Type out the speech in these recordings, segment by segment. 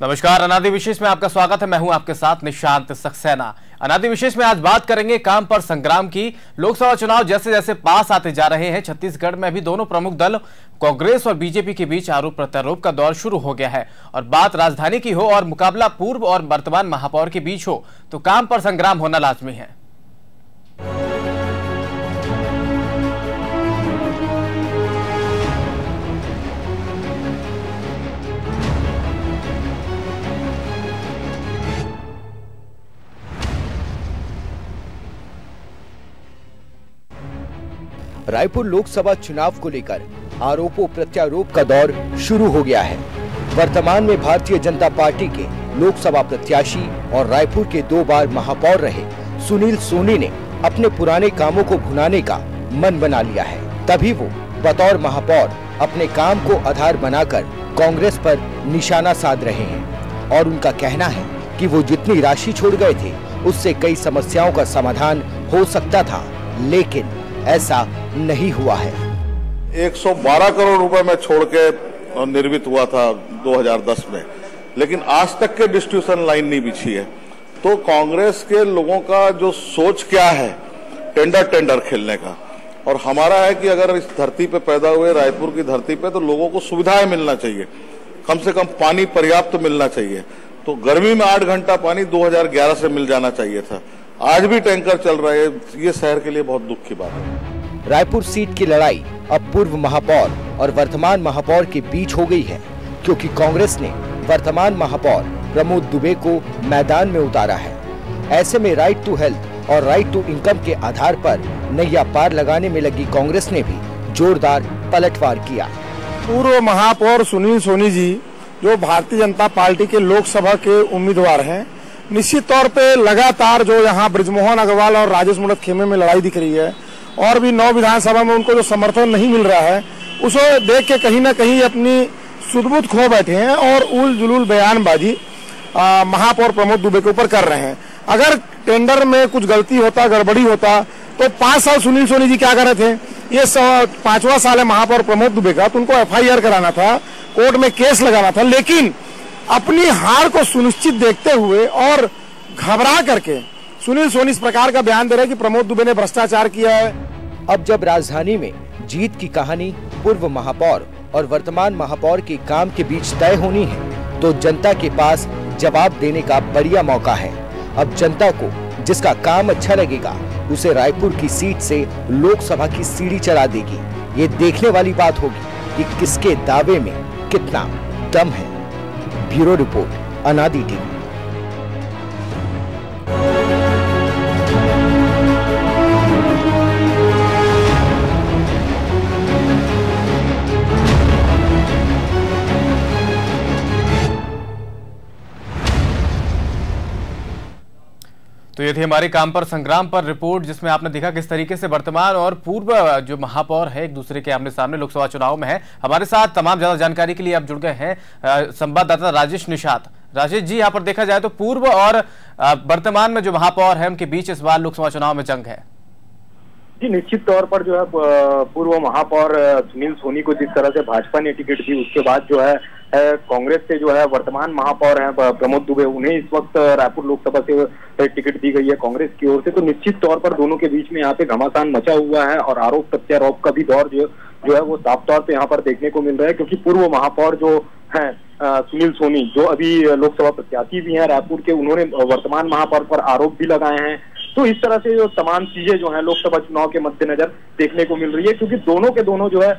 नमस्कार, अनादि विशेष में आपका स्वागत है। मैं हूं आपके साथ निशांत सक्सेना। अनादि विशेष में आज बात करेंगे काम पर संग्राम की। लोकसभा चुनाव जैसे जैसे पास आते जा रहे हैं, छत्तीसगढ़ में भी दोनों प्रमुख दल कांग्रेस और बीजेपी के बीच आरोप प्रत्यारोप का दौर शुरू हो गया है। और बात राजधानी की हो और मुकाबला पूर्व और वर्तमान महापौर के बीच हो तो काम पर संग्राम होना लाजमी है। रायपुर लोकसभा चुनाव को लेकर आरोपों प्रत्यारोप का दौर शुरू हो गया है। वर्तमान में भारतीय जनता पार्टी के लोकसभा प्रत्याशी और रायपुर के 2 बार महापौर रहे सुनील सोनी ने अपने पुराने कामों को भुनाने का मन बना लिया है। तभी वो बतौर महापौर अपने काम को आधार बनाकर कांग्रेस पर निशाना साध रहे हैं और उनका कहना है कि वो जितनी राशि छोड़ गए थे उससे कई समस्याओं का समाधान हो सकता था, लेकिन ऐसा नहीं हुआ है। 112 करोड़ रुपए में छोड़ के निर्मित हुआ था 2010 में, लेकिन आज तक के डिस्ट्रीब्यूशन लाइन नहीं बिछी है। तो कांग्रेस के लोगों का जो सोच क्या है टेंडर खेलने का, और हमारा है कि अगर इस धरती पे पैदा हुए रायपुर की धरती पे तो लोगों को सुविधाएं मिलना चाहिए, कम से कम पानी पर्याप्त मिलना चाहिए। तो गर्मी में 8 घंटा पानी 2011 से मिल जाना चाहिए था, आज भी टैंकर चल रहे हैं। ये शहर के लिए बहुत दुख की बात है। रायपुर सीट की लड़ाई अब पूर्व महापौर और वर्तमान महापौर के बीच हो गई है, क्योंकि कांग्रेस ने वर्तमान महापौर प्रमोद दुबे को मैदान में उतारा है। ऐसे में राइट टू हेल्थ और राइट टू इनकम के आधार पर नैया पार लगाने में लगी कांग्रेस ने भी जोरदार पलटवार किया। पूर्व महापौर सुनील सोनी जी जो भारतीय जनता पार्टी के लोकसभा के उम्मीदवार हैं, निश्चित तौर पे लगातार जो यहाँ बृजमोहन अग्रवाल और राजेश मूणत खेमे में लड़ाई दिख रही है और भी 9 विधानसभा में उनको जो समर्थन नहीं मिल रहा है उसे देख के कहीं ना कहीं अपनी सुध-बुध खो बैठे हैं और उल जुलूल बयानबाजी महापौर प्रमोद दुबे के ऊपर कर रहे हैं। अगर टेंडर में कुछ गलती होता, गड़बड़ी होता तो 5 साल सुनील सोनी जी क्या कर रहे थे? ये 5वां साल है महापौर प्रमोद दुबे का, तो उनको FIR कराना था, कोर्ट में केस लगाना था। लेकिन अपनी हार को सुनिश्चित देखते हुए और घबरा करके सुनील सोनी इस प्रकार का बयान दे रहे हैं कि प्रमोद दुबे ने भ्रष्टाचार किया है। अब जब राजधानी में जीत की कहानी पूर्व महापौर और वर्तमान महापौर के काम के बीच तय होनी है तो जनता के पास जवाब देने का बढ़िया मौका है। अब जनता को जिसका काम अच्छा लगेगा उसे रायपुर की सीट से लोकसभा की सीढ़ी चढ़ा देगी। ये देखने वाली बात होगी कि किसके दावे में कितना दम है। ब्यूरो रिपोर्ट, अनादि टीवी। तो ये थी हमारे काम पर संग्राम पर रिपोर्ट, जिसमें आपने देखा किस तरीके से वर्तमान और पूर्व जो महापौर है एक दूसरे के आमने सामने लोकसभा चुनाव में है। हमारे साथ तमाम ज्यादा जानकारी के लिए आप जुड़ गए हैं संवाददाता राजेश निषाद। राजेश जी, यहाँ पर देखा जाए तो पूर्व और वर्तमान में जो महापौर है उनके बीच इस बार लोकसभा चुनाव में जंग है। जी, निश्चित तौर पर जो है पूर्व महापौर सुनील सोनी को जिस तरह से भाजपा ने टिकट दी, उसके बाद जो है कांग्रेस से जो है वर्तमान महापौर हैं प्रमोद दुबे, उन्हें इस वक्त रायपुर लोकसभा से टिकट दी गई है कांग्रेस की ओर से। तो निश्चित तौर पर दोनों के बीच में यहाँ पे घमासान मचा हुआ है और आरोप प्रत्यारोप का भी दौर जो है वो साफ तौर पे यहाँ पर देखने को मिल रहा है। क्योंकि पूर्व महापौर जो है सुनील सोनी, जो अभी लोकसभा प्रत्याशी भी हैं रायपुर के, उन्होंने वर्तमान महापौर पर आरोप भी लगाए हैं। तो इस तरह से जो तमाम चीजें जो है लोकसभा चुनाव के मद्देनजर देखने को मिल रही है, क्योंकि दोनों के दोनों जो है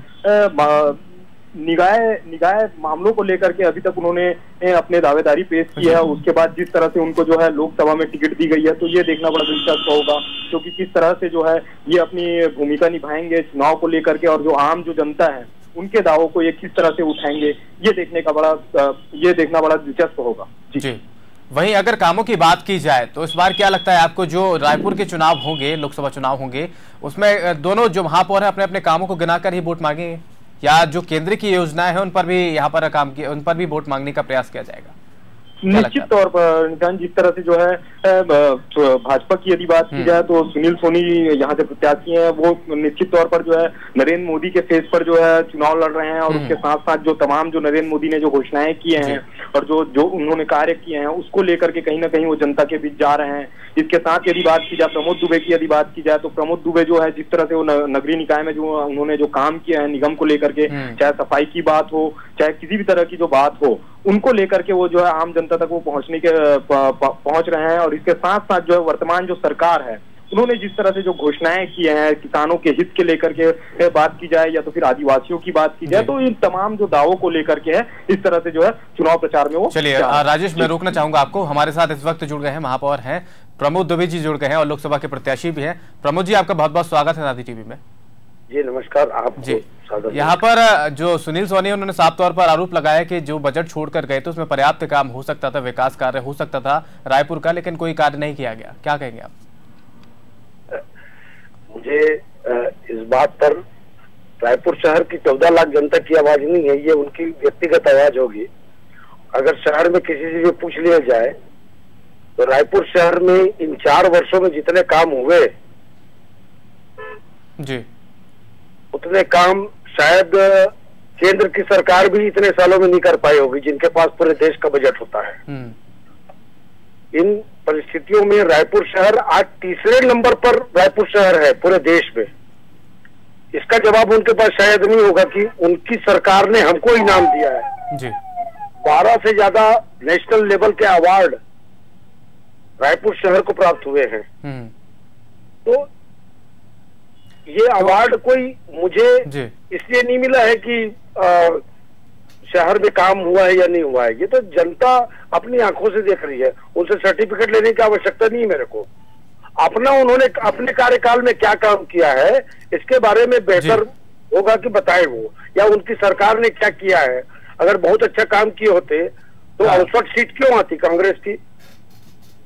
निगाह मामलों को लेकर के अभी तक उन्होंने अपने दावेदारी पेश की है। उसके बाद जिस तरह से उनको जो है लोकसभा में टिकट दी गई है, तो ये देखना बड़ा दिलचस्प होगा क्योंकि किस तरह से जो है ये अपनी भूमिका निभाएंगे चुनाव को लेकर के, और जो आम जो जनता है उनके दावों को ये किस तरह से उठाएंगे, ये देखना बड़ा दिलचस्प होगा। जी। वहीं अगर कामों की बात की जाए तो इस बार क्या लगता है आपको, जो रायपुर के चुनाव होंगे, लोकसभा चुनाव होंगे, उसमें दोनों जो महापौर है अपने अपने कामों को गिनाकर ही वोट मांगेंगे, या जो केंद्र की योजनाएं हैं उन पर भी यहाँ पर काम किया, उन पर भी वोट मांगने का प्रयास किया जाएगा? निश्चित तौर पर निशान, जिस तरह से जो है भाजपा की यदि बात की जाए तो सुनील सोनी यहाँ से प्रत्याशी हैं, वो निश्चित तौर पर जो है नरेंद्र मोदी के फेस पर जो है चुनाव लड़ रहे हैं, और उसके साथ साथ जो तमाम जो नरेंद्र मोदी ने जो घोषणाएं किए हैं और जो जो उन्होंने कार्य किए हैं उसको लेकर के कहीं ना कहीं वो जनता के बीच जा रहे हैं। इसके साथ यदि बात की जाए प्रमोद दुबे की, यदि बात की जाए तो प्रमोद दुबे जो है जिस तरह से वो नगरीय निकाय में जो उन्होंने जो काम किया है निगम को लेकर के, चाहे सफाई की बात हो चाहे किसी भी तरह की जो बात हो, उनको लेकर के वो जो है आम जनता तक वो पहुंच रहे हैं। और इसके साथ साथ जो है वर्तमान जो सरकार है उन्होंने जिस तरह से जो घोषणाएं की हैं किसानों के हित के लेकर के बात की जाए या तो फिर आदिवासियों की बात की जाए, तो इन तमाम जो दावों को लेकर के है इस तरह से जो है चुनाव प्रचार में वो। चलिए राजेश, मैं रोकना चाहूंगा आपको। हमारे साथ इस वक्त जुड़ गए हैं महापौर हैं प्रमोद दुबे जी, जुड़ गए हैं और लोकसभा के प्रत्याशी भी हैं। प्रमोद जी, आपका बहुत बहुत स्वागत है नादी टीवी में। जी नमस्कार। आप जी, यहाँ पर जो सुनील सोनी उन्होंने साफ तौर पर आरोप लगाया कि जो बजट छोड़कर गए थे उसमें पर्याप्त काम हो सकता था, विकास कार्य हो सकता था रायपुर का, लेकिन कोई कार्य नहीं किया गया। क्या कहेंगे आप? मुझे इस बात पर रायपुर शहर की 14 लाख जनता की आवाज नहीं है, ये उनकी व्यक्तिगत आवाज होगी। अगर शहर में किसी से भी पूछ लिया जाए तो रायपुर शहर में इन 4 वर्षों में जितने काम हुए जी, उतने काम शायद केंद्र की सरकार भी इतने सालों में नहीं कर पाई होगी जिनके पास पूरे देश का बजट होता है। इन परिस्थितियों में रायपुर शहर आज तीसरे नंबर पर रायपुर शहर है पूरे देश में। इसका जवाब उनके पास शायद नहीं होगा कि उनकी सरकार ने हमको इनाम दिया है जी। 12 से ज्यादा नेशनल लेवल के अवार्ड रायपुर शहर को प्राप्त हुए हैं। तो ये अवार्ड कोई मुझे इसलिए नहीं मिला है कि शहर में काम हुआ है या नहीं हुआ है, ये तो जनता अपनी आंखों से देख रही है। उनसे सर्टिफिकेट लेने की आवश्यकता नहीं है मेरे को। अपना उन्होंने अपने कार्यकाल में क्या काम किया है इसके बारे में बेहतर होगा कि बताए वो, या उनकी सरकार ने क्या किया है। अगर बहुत अच्छा काम किए होते तो 68 सीट क्यों आती कांग्रेस की?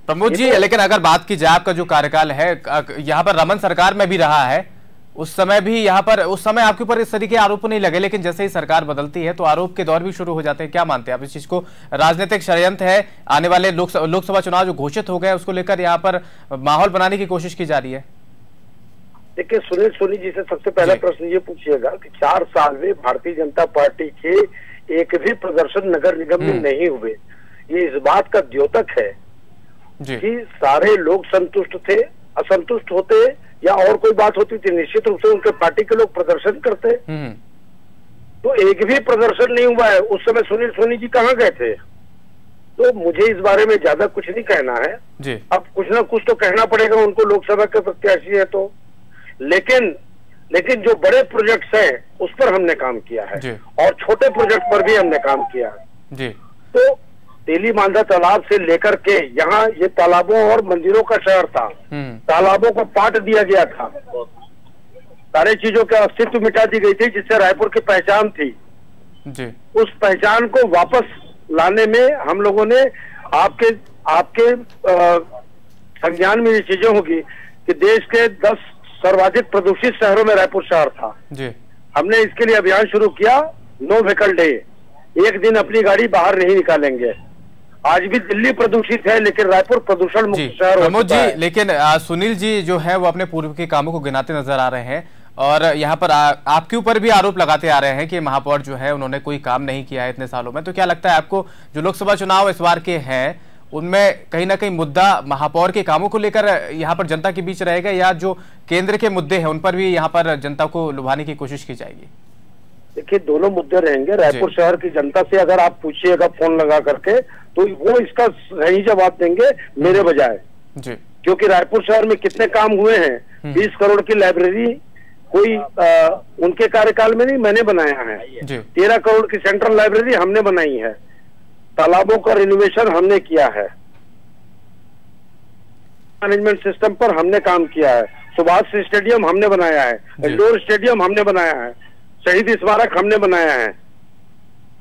प्रमोद जी, लेकिन अगर बात की जाए आपका जो कार्यकाल है, यहाँ पर रमन सरकार में भी रहा है, उस समय भी यहाँ पर उस समय आपके ऊपर इस तरीके आरोप नहीं लगे, लेकिन जैसे ही सरकार बदलती है तो आरोप के दौर भी शुरू हो जाते हैं। क्या मानते हैं आप इस चीज को? राजनीतिक षड्यंत्र है, आने वाले लोकसभा चुनाव जो घोषित हो गए उसको लेकर यहाँ पर माहौल बनाने की कोशिश की जा रही है। देखिए, सुनील सोनी जी से सबसे पहला प्रश्न ये पूछिएगा कि 4 साल में भारतीय जनता पार्टी के एक भी प्रदर्शन नगर निगम में नहीं हुए। ये इस बात का द्योतक है कि सारे लोग संतुष्ट थे। असंतुष्ट होते या और कोई बात होती थी निश्चित रूप से उनके पार्टी के लोग प्रदर्शन करते। तो एक भी प्रदर्शन नहीं हुआ है। उस समय सुनील सोनी जी कहाँ गए थे? तो मुझे इस बारे में ज्यादा कुछ नहीं कहना है जी। अब कुछ ना कुछ तो कहना पड़ेगा उनको, लोकसभा के प्रत्याशी है तो। लेकिन जो बड़े प्रोजेक्ट्स हैं उस पर हमने काम किया है और छोटे प्रोजेक्ट पर भी हमने काम किया है जी। तो तेली मांझा तालाब से लेकर के यहाँ ये तालाबों और मंदिरों का शहर था। तालाबों को पाट दिया गया था, सारी चीजों का अस्तित्व मिटा दी गई थी जिससे रायपुर की पहचान थी जी। उस पहचान को वापस लाने में हम लोगों ने आपके संज्ञान में ये चीजें होगी कि देश के 10 सर्वाधिक प्रदूषित शहरों में रायपुर शहर था जी। हमने इसके लिए अभियान शुरू किया, नो व्हीकल डे। एक दिन अपनी गाड़ी बाहर नहीं निकालेंगे। आज भी दिल्ली प्रदूषित है लेकिन रायपुर प्रदूषण मुक्त शहर हो प्रमोद जी, लेकिन सुनील जी जो है वो अपने पूर्व के कामों को गिनाते नजर आ रहे हैं और यहाँ पर आपके ऊपर भी आरोप लगाते आ रहे हैं कि महापौर जो है उन्होंने कोई काम नहीं किया है इतने सालों में। तो क्या लगता है आपको जो लोकसभा चुनाव इस बार के हैं उनमें कहीं ना कहीं मुद्दा महापौर के कामों को लेकर यहाँ पर जनता के बीच रहेगा, या जो केंद्र के मुद्दे हैं उन पर भी यहाँ पर जनता को लुभाने की कोशिश की जाएगी? देखिए, दोनों मुद्दे रहेंगे। रायपुर शहर की जनता से अगर आप पूछिएगा फोन लगा करके तो वो इसका सही जवाब देंगे मेरे बजाय जी। क्योंकि रायपुर शहर में कितने काम हुए हैं। 20 करोड़ की लाइब्रेरी कोई उनके कार्यकाल में नहीं, मैंने बनाया है। 13 करोड़ की सेंट्रल लाइब्रेरी हमने बनाई है। तालाबों का रिनोवेशन हमने किया है। मैनेजमेंट सिस्टम पर हमने काम किया है। सुभाष स्टेडियम हमने बनाया है। इंडोर स्टेडियम हमने बनाया है। शहीद स्मारक हमने बनाया है।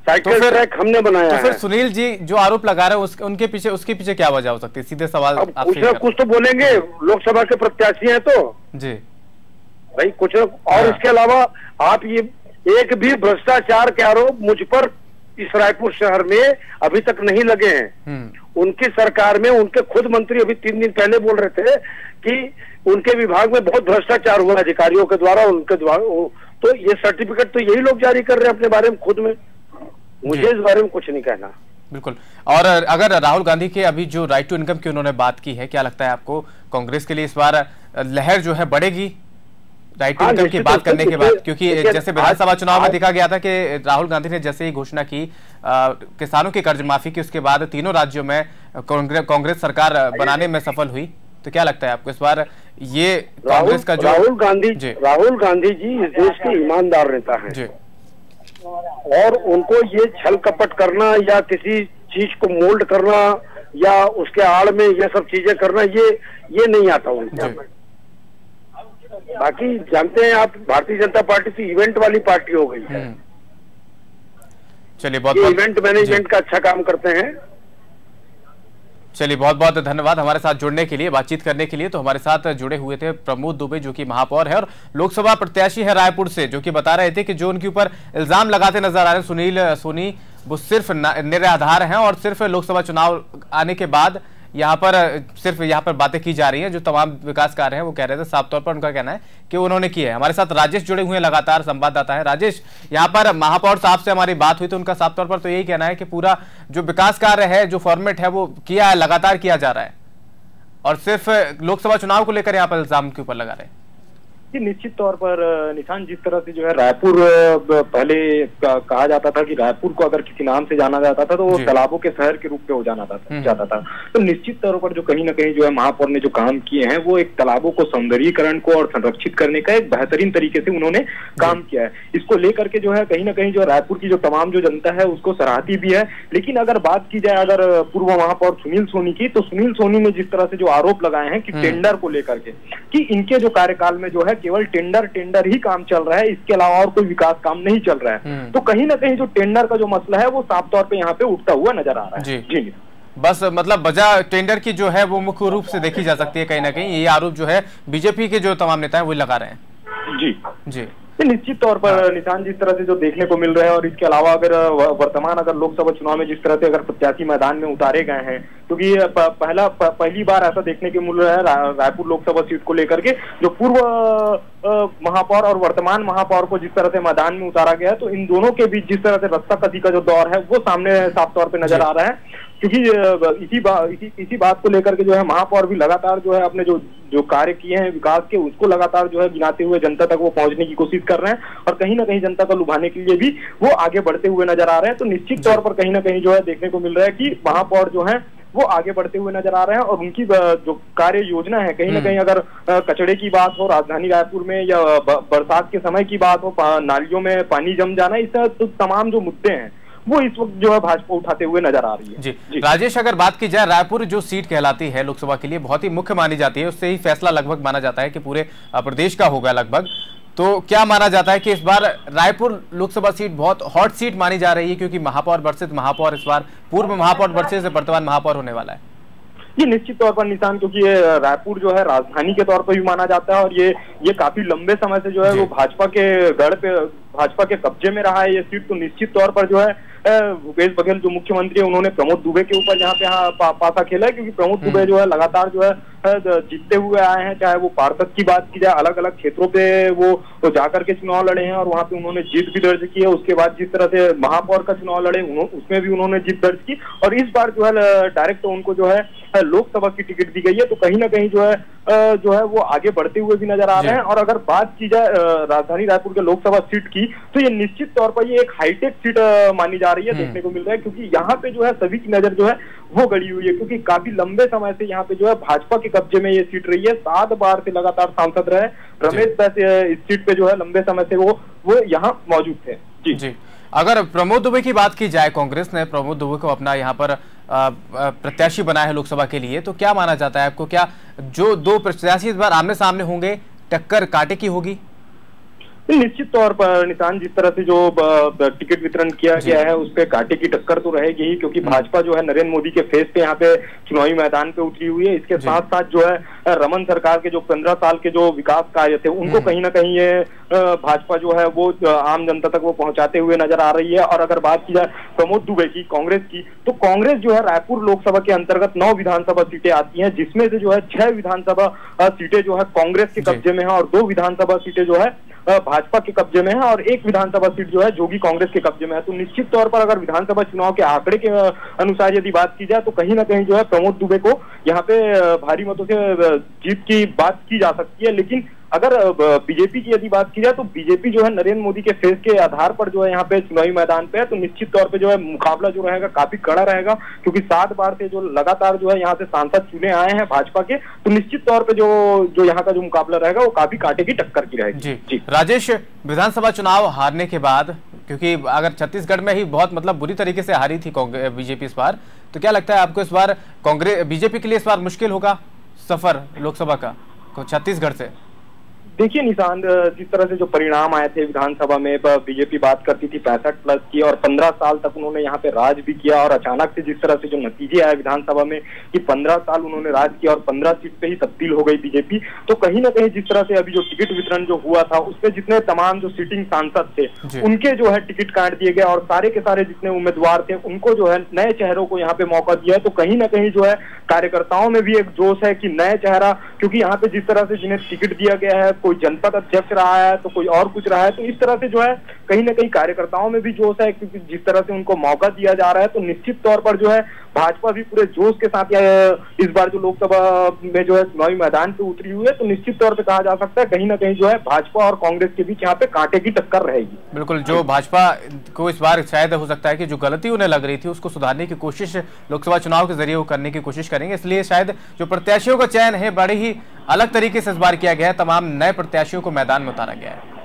साइकिल ट्रैक हमने बनाया है। फिर सुनील जी जो आरोप लगा रहे हैं उनके पीछे उसके पीछे क्या वजह हो सकती है? सीधे सवाल कुछ तो बोलेंगे, लोकसभा के प्रत्याशी हैं तो जी भाई कुछ। और इसके अलावा आप ये एक भी भ्रष्टाचार के आरोप मुझ पर इस रायपुर शहर में अभी तक नहीं लगे हैं। उनकी सरकार में उनके खुद मंत्री अभी 3 दिन पहले बोल रहे थे कि उनके विभाग में बहुत भ्रष्टाचार हुआ अधिकारियों के द्वारा, उनके द्वारा। तो ये सर्टिफिकेट तो यही लोग जारी कर रहे हैं अपने बारे में खुद में। मुझे इस बारे में कुछ नहीं कहना। बिल्कुल। और अगर राहुल गांधी के अभी जो राइट टू इनकम की उन्होंने बात की है, क्या लगता है आपको कांग्रेस के लिए इस बार लहर जो है बढ़ेगी राइट टू इनकम की बात करने के बाद? क्योंकि जैसे विधानसभा चुनाव में देखा गया था कि राहुल गांधी ने जैसे ही घोषणा की किसानों की कर्ज माफी की, उसके बाद तीनों राज्यों में कांग्रेस सरकार बनाने में सफल हुई। तो क्या लगता है आपको इस बार ये कांग्रेस का जो राहुल गांधी जी इस देश के ईमानदार नेता हैं और उनको ये छल कपट करना या किसी चीज को मोल्ड करना या उसके आड़ में ये सब चीजें करना ये नहीं आता उनके। बाकी जानते हैं आप, भारतीय जनता पार्टी की इवेंट वाली पार्टी हो गई है। चलिए, बहुत इवेंट मैनेजमेंट का अच्छा काम करते हैं। चलिए, बहुत बहुत धन्यवाद हमारे साथ जुड़ने के लिए, बातचीत करने के लिए। तो हमारे साथ जुड़े हुए थे प्रमोद दुबे, जो कि महापौर है और लोकसभा प्रत्याशी है रायपुर से, जो कि बता रहे थे कि जो उनके ऊपर इल्जाम लगाते नजर आ रहे हैं सुनील सोनी, वो सिर्फ निराधार हैं और सिर्फ लोकसभा चुनाव आने के बाद यहाँ पर बातें की जा रही हैं। जो तमाम विकास कार्य हैं वो कह रहे थे, साफ तौर पर उनका कहना है कि उन्होंने किया है। हमारे साथ राजेश जुड़े हुए हैं, लगातार संवाददाता है। राजेश, यहाँ पर महापौर साहब से हमारी बात हुई तो उनका साफ तौर पर तो यही कहना है कि पूरा जो विकास कार्य है, जो फॉर्मेट है, वो किया है, लगातार किया जा रहा है और सिर्फ लोकसभा चुनाव को लेकर यहाँ पर इल्जाम के ऊपर लगा रहे हैं। निश्चित तौर पर निशान, जिस तरह से जो है रायपुर पहले कहा जाता था कि रायपुर को अगर किसी नाम से जाना जाता था तो वो तालाबों के शहर के रूप में हो जाता था। तो निश्चित तौर पर जो कहीं ना कहीं जो है महापौर ने जो काम किए हैं वो एक तालाबों को सौंदर्यीकरण को और संरक्षित करने का एक बेहतरीन तरीके से उन्होंने काम किया है। इसको लेकर के जो है कहीं ना कहीं जो रायपुर की जो तमाम जो जनता है उसको सराहती भी है। लेकिन अगर बात की जाए अगर पूर्व महापौर सुनील सोनी की, तो सुनील सोनी ने जिस तरह से जो आरोप लगाए हैं कि टेंडर को लेकर के, कि इनके जो कार्यकाल में जो है केवल टेंडर ही काम चल रहा है, इसके अलावा और कोई विकास काम नहीं चल रहा है। तो कहीं ना कहीं जो टेंडर का जो मसला है वो साफ तौर पे यहाँ पे उठता हुआ नजर आ रहा है। जी बस मतलब वजह टेंडर की जो है वो मुख्य रूप से देखी जा सकती है। कहीं ना कहीं ये आरोप जो है बीजेपी के जो तमाम नेता है वो लगा रहे हैं। जी निश्चित तौर पर निशान, जिस तरह से जो देखने को मिल रहा है और इसके अलावा अगर वर्तमान अगर लोकसभा चुनाव में जिस तरह से अगर प्रत्याशी मैदान में उतारे गए हैं, क्योंकि पहली बार ऐसा देखने को मिल रहा है रायपुर लोकसभा सीट को लेकर के जो पूर्व महापौर और वर्तमान महापौर को जिस तरह से मैदान में उतारा गया है, तो इन दोनों के बीच जिस तरह से रस्साकसी का जो दौर है वो सामने साफ तौर पर नजर आ रहा है। क्योंकि इसी बात को लेकर के जो है महापौर भी लगातार जो है अपने जो कार्य किए हैं विकास के, उसको लगातार जो है गिनाते हुए जनता तक वो पहुंचने की कोशिश कर रहे हैं और कहीं ना कहीं जनता को लुभाने के लिए भी वो आगे बढ़ते हुए नजर आ रहे हैं। तो निश्चित तौर पर कहीं ना कहीं जो है देखने को मिल रहा है कि महापौर जो है वो आगे बढ़ते हुए नजर आ रहे हैं और उनकी जो कार्य योजना है, कहीं ना कहीं अगर कचड़े की बात हो राजधानी रायपुर में या बरसात के समय की बात हो, नालियों में पानी जम जाना, इस तरह तो तमाम जो मुद्दे हैं वो इस वक्त जो है भाजपा उठाते हुए नजर आ रही है। जी राजेश, अगर बात की जाए रायपुर जो सीट कहलाती है लोकसभा के लिए बहुत ही मुख्य मानी जाती है, उससे ही फैसला लगभग माना जाता है कि पूरे प्रदेश का होगा लगभग, तो क्या माना जाता है कि इस बार रायपुर लोकसभा सीट बहुत हॉट सीट मानी जा रही है क्योंकि महापौर वर्सेस महापौर इस बार पूर्व महापौर वर्सेस वर्तमान महापौर होने वाला है? ये निश्चित तौर पर निशान, क्योंकि ये रायपुर जो है राजधानी के तौर पर भी माना जाता है और ये काफी लंबे समय से जो है वो भाजपा के गढ़ पे, भाजपा के कब्जे में रहा है ये सीट। तो निश्चित तौर पर जो है भूपेश बघेल जो मुख्यमंत्री है उन्होंने प्रमोद दुबे के ऊपर यहाँ पे पासा खेला है, क्योंकि प्रमोद दुबे जो है लगातार जो है जीतते हुए आए हैं। चाहे वो पार्षद की बात की जाए, अलग अलग क्षेत्रों पे वो जाकर के चुनाव लड़े हैं और वहां पे उन्होंने जीत भी दर्ज की है। उसके बाद जिस तरह से महापौर का चुनाव लड़े उसमें भी उन्होंने जीत दर्ज की और इस बार जो है डायरेक्ट उनको जो है लोकसभा की टिकट दी गई है। तो कहीं ना कहीं जो है वो आगे बढ़ते हुए भी नजर आ रहे हैं। और अगर बात की जाए राजधानी रायपुर के लोकसभा सीट की, तो ये निश्चित तौर पर ये एक हाईटेक सीट मानी जा रही है, देखने को मिल रहा है, क्योंकि यहाँ पे जो है सभी की नजर जो है वो गड़ी हुई है, क्योंकि काफी लंबे समय से यहाँ पे जो है भाजपा के कब्जे में ये सीट रही है। 7 बार से लगातार सांसद रहे रमेश बैस इस सीट पे जो है लंबे समय से वो यहाँ मौजूद थे। जी अगर प्रमोद दुबे की बात की जाए, कांग्रेस ने प्रमोद दुबे को अपना यहाँ पर प्रत्याशी बनाया है लोकसभा के लिए, तो क्या माना जाता है आपको, क्या जो दो प्रत्याशी इस बार आमने सामने होंगे टक्कर कांटे की होगी? निश्चित तौर पर निशान, जिस तरह से जो टिकट वितरण किया गया है उस पे कांटे की टक्कर तो रहेगी ही, क्योंकि भाजपा जो है नरेंद्र मोदी के फेस पे यहाँ पे चुनावी मैदान पे उतरी हुई है। इसके साथ साथ जो है रमन सरकार के जो 15 साल के जो विकास कार्य थे उनको कहीं ना कहीं ये भाजपा जो है वो आम जनता तक वो पहुंचाते हुए नजर आ रही है। और अगर बात की जाए प्रमोद दुबे की, कांग्रेस की, तो कांग्रेस जो है रायपुर लोकसभा के अंतर्गत 9 विधानसभा सीटें आती हैं, जिसमें से जो है 6 विधानसभा सीटें जो है कांग्रेस के कब्जे में है और 2 विधानसभा सीटें जो है भाजपा के कब्जे में है और एक विधानसभा सीट जो है जोगी कांग्रेस के कब्जे में है। तो निश्चित तौर पर अगर विधानसभा चुनाव के आंकड़े के अनुसार यदि बात की जाए तो कहीं ना कहीं जो है प्रमोद दुबे को यहाँ पे भारी मतों से जीत की बात की जा सकती है। लेकिन अगर बीजेपी की यदि बात की जाए तो बीजेपी जो है नरेंद्र मोदी के फेस के आधार पर जो है यहाँ पे चुनावी मैदान पे है, तो निश्चित तौर पे जो है मुकाबला जो रहेगा काफी कड़ा रहेगा, क्योंकि 7 बार से जो लगातार जो है यहाँ से सांसद चुने आए हैं भाजपा के, तो निश्चित तौर पे जो यहाँ का जो मुकाबला रहेगा वो काफी कांटे की टक्कर की रहेगी। जी राजेश, विधानसभा चुनाव हारने के बाद, क्योंकि अगर छत्तीसगढ़ में ही बहुत मतलब बुरी तरीके से हारी थी बीजेपी इस बार, तो क्या लगता है आपको इस बार बीजेपी के लिए इस बार मुश्किल होगा सफर लोकसभा का छत्तीसगढ़ से? देखिए निशांत, जिस तरह से जो परिणाम आए थे विधानसभा में, बीजेपी बात करती थी 65+ की और 15 साल तक उन्होंने यहाँ पे राज भी किया, और अचानक से जिस तरह से जो नतीजे आए विधानसभा में कि 15 साल उन्होंने राज किया और 15 सीट पे ही तब्दील हो गई बीजेपी, तो कहीं ना कहीं जिस तरह से अभी जो टिकट वितरण जो हुआ था उसमें जितने तमाम जो सिटिंग सांसद थे उनके जो है टिकट काट दिए गए और सारे के सारे जितने उम्मीदवार थे उनको जो है नए चेहरों को यहाँ पे मौका दिया है। तो कहीं ना कहीं जो है कार्यकर्ताओं में भी एक जोश है कि नए चेहरा, क्योंकि यहाँ पे जिस तरह से जिन्हें टिकट दिया गया है, कोई जनपद अध्यक्ष रहा है तो कोई और कुछ रहा है, तो इस तरह से जो है कहीं ना कहीं कार्यकर्ताओं में भी जोश है, क्योंकि जिस तरह से उनको मौका दिया जा रहा है, तो निश्चित तौर पर जो है भाजपा भी पूरे जोश के साथ इस बार जो लोकसभा में जो है चुनावी मैदान पे उतरी हुई है, तो निश्चित तौर पे कहा जा सकता है कहीं ना कहीं जो है भाजपा और कांग्रेस के बीच यहाँ पे कांटे की टक्कर रहेगी। बिल्कुल, जो भाजपा को इस बार शायद हो सकता है कि जो गलती उन्हें लग रही थी उसको सुधारने की कोशिश लोकसभा चुनाव के जरिए वो करने की कोशिश करेंगे, इसलिए शायद जो प्रत्याशियों का चयन है बड़े ही अलग तरीके से इस बार किया गया है, तमाम नए प्रत्याशियों को मैदान में उतारा गया है।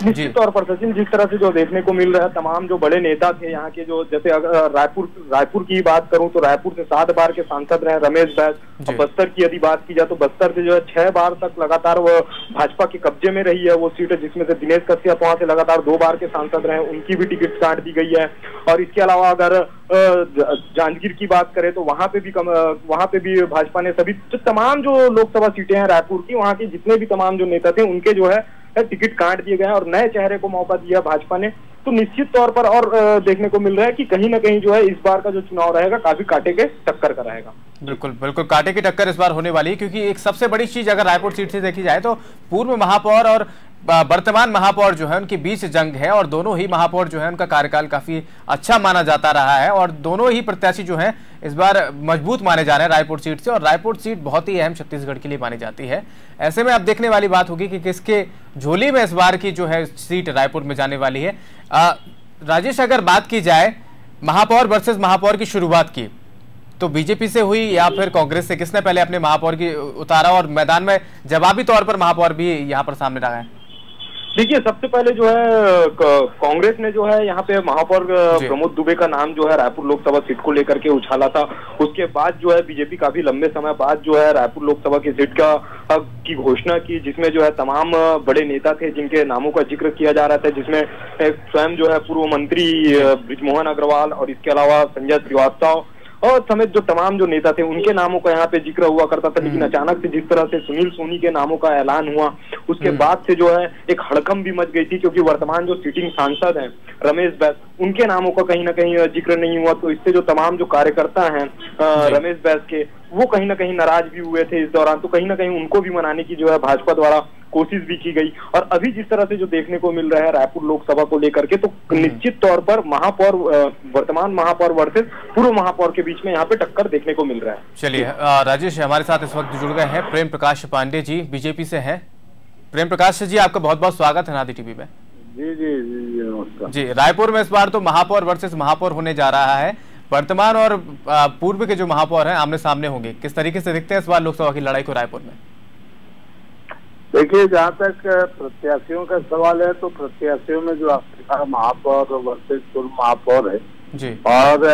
निश्चित तौर पर सचिन, जिस तरह से जो देखने को मिल रहा है, तमाम जो बड़े नेता थे यहाँ के, जो जैसे अगर रायपुर की बात करूं तो रायपुर से 7 बार के सांसद रहे रमेश बैस, और बस्तर की यदि बात की जाए तो बस्तर से जो है 6 बार तक लगातार वो भाजपा के कब्जे में रही है वो सीट, जिसमें से दिनेश कश्यप वहां से लगातार 2 बार के सांसद रहे, उनकी भी टिकट काट दी गई है। और इसके अलावा अगर जांजगीर की बात करें तो वहां पे भी भाजपा ने सभी तमाम जो लोकसभा सीटें हैं रायपुर की, वहां के जितने भी तमाम जो नेता थे उनके जो है टिकट काट दिए गए और नए चेहरे को मौका दिया भाजपा ने। तो निश्चित तौर पर और देखने को मिल रहा है कि कहीं ना कहीं जो है इस बार का जो चुनाव रहेगा काफी कांटे के टक्कर का रहेगा। बिल्कुल बिल्कुल, कांटे की टक्कर इस बार होने वाली है, क्योंकि एक सबसे बड़ी चीज अगर रायपुर सीट से देखी जाए तो पूर्व महापौर और वर्तमान महापौर जो है उनके बीच जंग है, और दोनों ही महापौर जो है उनका कार्यकाल काफी अच्छा माना जाता रहा है, और दोनों ही प्रत्याशी जो हैं इस बार मजबूत माने जा रहे हैं रायपुर सीट से, और रायपुर सीट बहुत ही अहम छत्तीसगढ़ के लिए मानी जाती है। ऐसे में अब देखने वाली बात होगी कि किसके झोली में इस बार की जो है सीट रायपुर में जाने वाली है। राजेश, अगर बात की जाए महापौर वर्सेस महापौर की शुरुआत की, तो बीजेपी से हुई या फिर कांग्रेस से, किसने पहले अपने महापौर की उतारा और मैदान में जवाबी तौर पर महापौर भी यहाँ पर सामने रहा है? देखिए, सबसे पहले जो है कांग्रेस ने जो है यहाँ पे महापौर प्रमोद दुबे का नाम जो है रायपुर लोकसभा सीट को लेकर के उछाला था। उसके बाद जो है बीजेपी काफी लंबे समय बाद जो है रायपुर लोकसभा की सीट की घोषणा की, जिसमें जो है तमाम बड़े नेता थे जिनके नामों का जिक्र किया जा रहा था, जिसमें स्वयं जो है पूर्व मंत्री बृजमोहन अग्रवाल और इसके अलावा संजय श्रीवास्तव और समेत जो तमाम जो नेता थे उनके नामों का यहाँ पे जिक्र हुआ करता था। लेकिन अचानक से जिस तरह से सुनील सोनी के नामों का ऐलान हुआ, उसके बाद से जो है एक हड़कंप भी मच गई थी, क्योंकि वर्तमान जो सिटिंग सांसद हैं रमेश बैस, उनके नामों का कहीं ना कहीं जिक्र नहीं हुआ। तो इससे जो तमाम जो कार्यकर्ता हैं रमेश बैस के, वो कहीं ना कहीं नाराज भी हुए थे इस दौरान, तो कहीं ना कहीं उनको भी मनाने की जो है भाजपा द्वारा कोशिश भी की गई। और अभी जिस तरह से जो देखने को मिल रहा है रायपुर लोकसभा को लेकर के, तो निश्चित तौर पर महापौर वर्तमान महापौर वर्सेस पूर्व महापौर के बीच में यहाँ पे टक्कर देखने को मिल रहा है। चलिए राजेश, हमारे साथ इस वक्त जुड़ गए हैं प्रेम प्रकाश पांडे जी, बीजेपी से हैं। प्रेम प्रकाश जी, आपका बहुत बहुत स्वागत है नादी टीवी में। जी जी जी नमस्कार जी। रायपुर में इस बार तो महापौर वर्सेस महापौर होने जा रहा है, वर्तमान और पूर्व के जो महापौर हैं आमने सामने होंगे, किस तरीके से देखते हैं इस बार लोकसभा की लड़ाई को रायपुर में? देखिए, जहाँ तक प्रत्याशियों का सवाल है, तो प्रत्याशियों में जो आपने कहा महापौर वर्सेस पूर्व महापौर है जी, और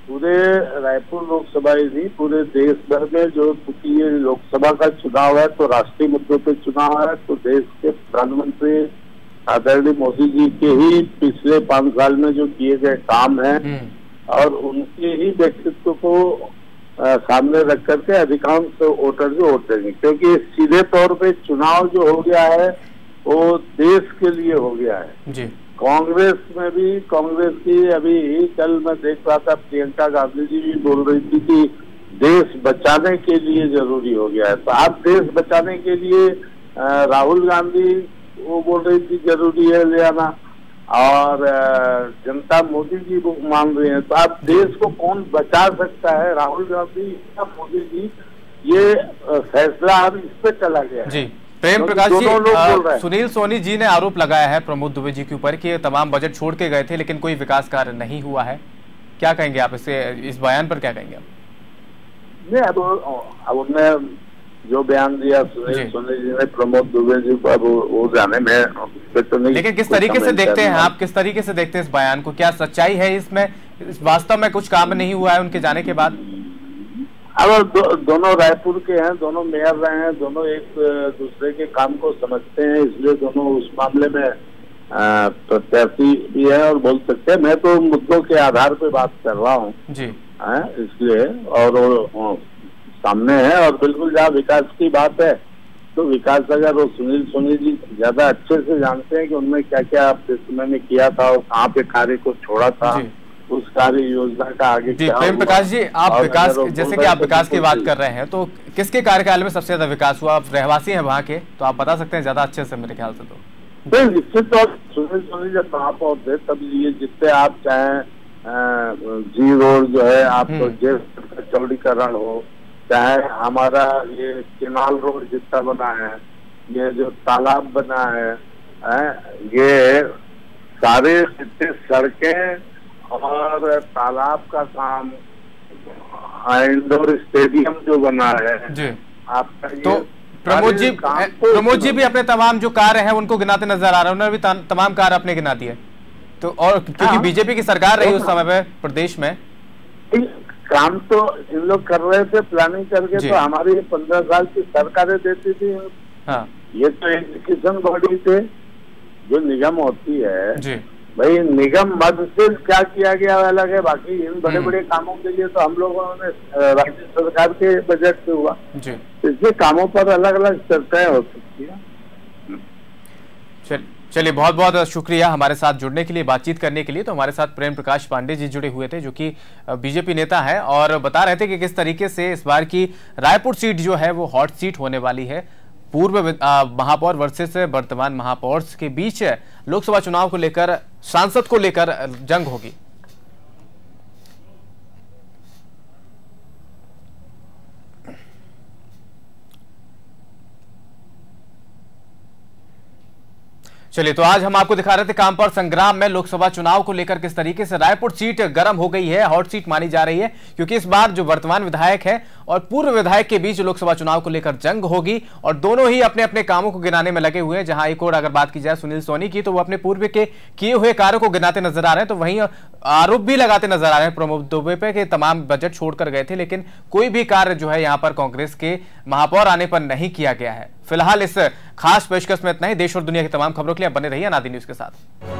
पूरे रायपुर लोकसभा ही नहीं, पूरे देश भर में जो, क्योंकि ये लोकसभा का चुनाव है तो राष्ट्रीय मुद्दों पे चुनाव है, तो देश के प्रधानमंत्री आदरणीय मोदी जी के ही पिछले 5 साल में जो किए गए काम हैं और उनके ही व्यक्तित्व को सामने रख करके अधिकांश वोटर जो वोट देंगे, क्योंकि सीधे तौर पे चुनाव जो हो गया है वो देश के लिए हो गया है जी। कांग्रेस में भी, कांग्रेस की अभी कल मैं देख रहा था प्रियंका गांधी जी भी बोल रही थी कि देश बचाने के लिए जरूरी हो गया है। तो आप देश बचाने के लिए राहुल गांधी वो बोल रही थी जरूरी है ले आना, और जनता मोदी जी को मान रहे हैं। तो आप देश को कौन बचा सकता है, राहुल गांधी या मोदी जी, ये फैसला अब इस पे चला गया है। जी प्रेम प्रकाश जी, सुनील सोनी जी ने आरोप लगाया है प्रमोद दुबे जी के ऊपर कि तमाम बजट छोड़ के गए थे लेकिन कोई विकास कार्य नहीं हुआ है। क्या कहेंगे आप इस बयान पर, क्या कहेंगे आप? नहीं, अब उन्होंने जो बयान दिया सुनील सोनी जी ने प्रमोद दुबे जी को, अब वो जाने में तो नहीं। लेकिन किस तरीके से देखते हैं आप, किस तरीके से देखते हैं इस बयान को? क्या सच्चाई है इसमें, वास्तव में कुछ काम नहीं हुआ है उनके जाने के बाद? अब दोनों रायपुर के हैं, दोनों मेयर रहे हैं, दोनों एक दूसरे के काम को समझते हैं, इसलिए दोनों उस मामले में प्रत्याशी भी है और बोल सकते हैं। मैं तो मुद्दों के आधार पे बात कर रहा हूँ जी, इसलिए, और सामने है। और बिल्कुल जहाँ विकास की बात है तो विकास अगर वो सुनील सोनी जी ज्यादा अच्छे से जानते हैं कि उनमें क्या क्या मैंने किया था और कहाँ पे कार्य को छोड़ा था, उस कार्य योजना का आगे जी। प्रेम प्रकाश जी, आप विकास, जैसे कि आप विकास की बात कर रहे हैं, तो किसके कार्यकाल में सबसे ज्यादा विकास हुआ? आप रहवासी हैं वहाँ के, तो आप बता सकते हैं ज्यादा अच्छे से मेरे ख्याल से। तो निश्चित तौर सुनील सोनी जब महापौर थे तब ये जितने आप चाहें जी रोड जो है आपको जेल का चौड़ीकरण हो, चाहे हमारा ये केनाल रोड जितना बना है, ये जो तालाब बना है, ये सारे जितने सड़कें और तालाब का काम, इंडोर स्टेडियम जो बना है जी, आपका ये तो प्रमोद जी भी अपने तमाम जो कार्य हैं उनको गिनाते नजर आ रहे हैं, उन्होंने भी तमाम कार्य अपने गिना दिए। तो और क्योंकि बीजेपी की सरकार रही उस समय पे प्रदेश में, काम तो इन लोग कर रहे थे प्लानिंग करके, तो हमारी 15 साल की सरकारें देती थी। हाँ। ये तो एजुकेशन बॉडी थे जो निगम होती है जी। भाई निगम मद से क्या किया गया अलग है, बाकी इन बड़े बड़े कामों के लिए तो हम लोगों ने राज्य सरकार के बजट से हुआ जी। इसलिए कामों पर अलग अलग चर्चाएं हो सकती है। चलिए, बहुत बहुत शुक्रिया हमारे साथ जुड़ने के लिए, बातचीत करने के लिए। तो हमारे साथ प्रेम प्रकाश पांडे जी जुड़े हुए थे, जो कि बीजेपी नेता है, और बता रहे थे कि किस तरीके से इस बार की रायपुर सीट जो है वो हॉट सीट होने वाली है। पूर्व महापौर वर्सेस वर्तमान महापौर के बीच लोकसभा चुनाव को लेकर, सांसद को लेकर जंग होगी। चलिए, तो आज हम आपको दिखा रहे थे काम पर संग्राम में लोकसभा चुनाव को लेकर किस तरीके से रायपुर सीट गर्म हो गई है, हॉट सीट मानी जा रही है, क्योंकि इस बार जो वर्तमान विधायक है और पूर्व विधायक के बीच लोकसभा चुनाव को लेकर जंग होगी, और दोनों ही अपने अपने कामों को गिनाने में लगे हुए हैं। जहां एक और अगर बात की जाए सुनील सोनी की, तो वो अपने पूर्व के किए हुए कार्यों को गिनाते नजर आ रहे हैं, तो वहीं आरोप भी लगाते नजर आ रहे हैं प्रमोद दुबे पे कि तमाम बजट छोड़कर गए थे, लेकिन कोई भी कार्य जो है यहाँ पर कांग्रेस के महापौर आने पर नहीं किया गया है। फिलहाल इस खास पेशकश में इतना ही। देश और दुनिया की तमाम खबरों के लिए बने रहिए अनादि न्यूज के साथ।